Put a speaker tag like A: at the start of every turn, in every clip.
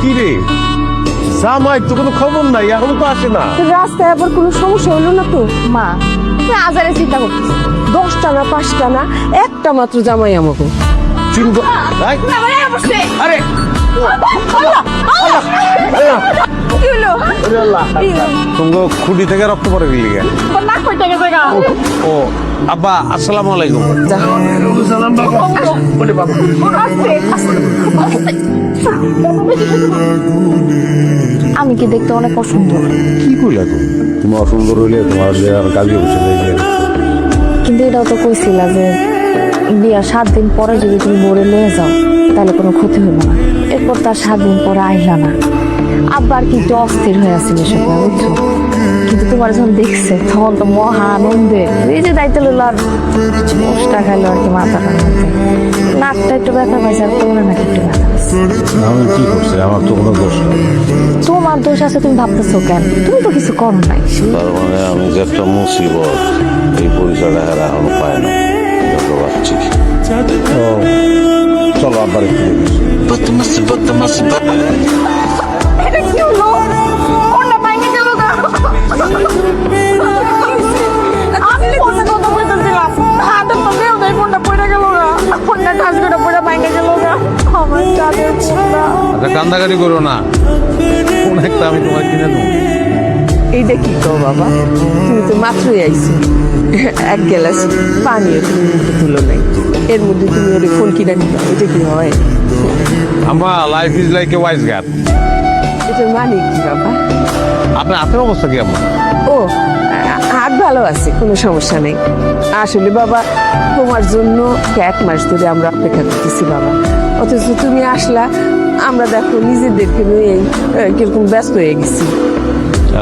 A: কি রে জামাই তো কোনো খবর নাই, এখন তো আসে না।
B: রাস্তায় আবার কোনো সমস্যা হলো না তো? মা তুই আজারে চিন্তা করছিস, 10টা না 5টা না, একটা মাত্র জামাই আমাকে।
A: চিন্তা আরে তোমাকে খুঁটি থেকে রক্ত পড়ে গেলি কেন? ও আব্বা আসসালামু আলাইকুম।
C: আমি কি দেখতে অনেক অসুন্দর,
A: কি কইলা তুমি অসুন্দর হইলে তোমার যে আর কাজে বসে যাই।
C: কিন্তু এটাও তো কইছিলা যে বিয়ার 7 দিন পরে যদি তুমি বোরে নিয়ে যাও তাহলে কোনো ক্ষতি হইব না। এরপর তার 7 দিন পরে আইলা না, আব্বার কি একটু অস্থির হয়ে আসছিল সেটা বুঝছো। কিন্তু তোমার যখন দেখছে তখন তো মহা আনন্দে এই যে দায়িত্ব লইলো আর মোষটা খাইলো আর কি মাথাটার মধ্যে। নাকটা একটু ব্যথা পাইছে আর তোমার নাকি একটু ব্যথা পাইছে।
A: আমি কি করছি? আমার তো কোনো দোষ নেই।
C: তোমার দোষ আছে তুমি ভাবতেছো কেন? তুমি তো কিছু করো নাই।
A: তার মানে আমি যে একটা মুসিবত, এই পরিচয়টা এরা এখনো পায় না। ভাবছি চলো আব্বার একটু
B: এটা কি হলো? কোনটা বাইকে গেল না? আমি ফোনে কথা বলতেছিলাম, হাতে তো বেল দেয়, ফোনটা পড়ে গেল না। ফোনটা টাচ করে পড়ে বাইকে গেল না। আমার চাঁদের ফোনটা।
A: আচ্ছা কান্দাকাটি করো না, কোন একটা আমি তোমার কিনে দেবো।
B: এইটা কি কো বাবা, তুমি তো মাত্রই আইছো, এক গ্লাস পানিও তুমি মুখে তুলো নাই, এর মধ্যে তুমি ওর ফোন কিনে নিবা, এটা কি হয়?
A: আম্মা life is like a wise guard.
B: এটার মানে কি বাবা?
A: আপনার হাতের অবস্থা কি আম্মা?
B: ও হাত ভালো আছে, কোনো সমস্যা নেই। আসলে বাবা তোমার জন্য 1 মাস ধরে আমরা অপেক্ষা করতেছি বাবা, অথচ তুমি আসলা, আমরা দেখো নিজেদেরকে নিয়ে কিরকম ব্যস্ত হয়ে গেছি।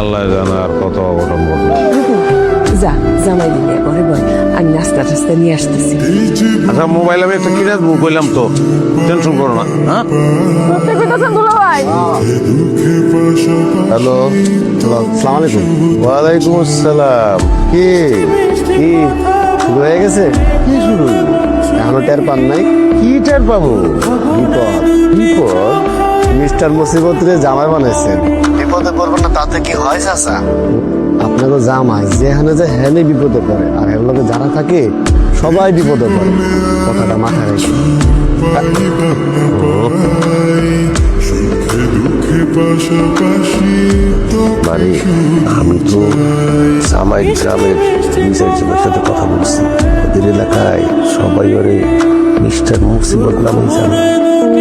A: আল্লাহ জানে আর কত অঘটন ঘটবে।
B: যা জামাই দিকে ঘরে বল, আমি নাস্তা টাস্তা নিয়ে আসতেছি।
A: আচ্ছা মোবাইল আমি একটা কিনে দেবো বললাম তো, টেনশন করো না। হ্যাঁ হ্যালো আসসালামু আলাইকুম। ওয়ালাইকুম আসসালাম। কি কি শুরু হয়ে গেছে? কি শুরু? এখনো টের পান নাই? কি টের পাবো? বিপদ বিপদ। মিস্টার মুসিবতরে জামাই বানাইছেন, বিপদে পড়বেন না তাতে কি হয় চাচা? আপনারও জামাই যেখানে যে হেনে বিপদে পড়ে, আর এর লগে যারা থাকে সবাই বিপদে পড়ে, কথাটা মাথায় রেখে। বাড়ি আমি তো জামাই গ্রামের বিচারজনের সাথে কথা বলছি, ওদের এলাকায় সবাই ওরে মিস্টার মুসিবত নামে জানে।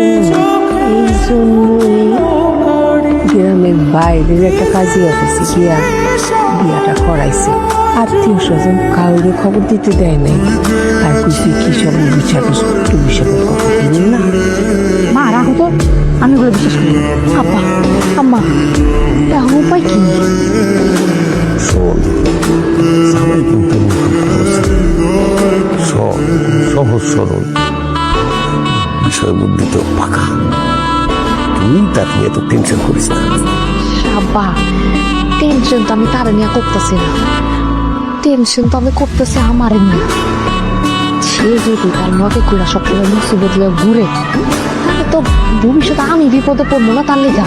B: এই জন্যই গ্রামের বাইরের একটা কাজী অফিসে গিয়া বিয়াটা করাইছে, আত্মীয় স্বজন কাউরে খবর দিতে দেয় নাই। আর কুসি কি সব বিচার বিষয়ের কথা বলুন না।
C: মা রাখো তো, আমি ওগুলো বিশ্বাস করি না। আব্বা আম্মা এখন উপায় কি?
A: শোন জামাই কিন্তু সহজ সরল, বিষয় বুদ্ধি তো পাকা। তুই তার নিয়ে তো টেনশন করিস না।
C: আব্বা টেনশন তো আমি তার নিয়ে করতেছি না, টেনশন তো আমি করতেছি আমার নিয়ে। সে যদি তার নকে কুড়া সবসময় মুসিবত ঘুরে, তাহলে তো ভবিষ্যতে আমি বিপদে পড়বো না তার লেগা।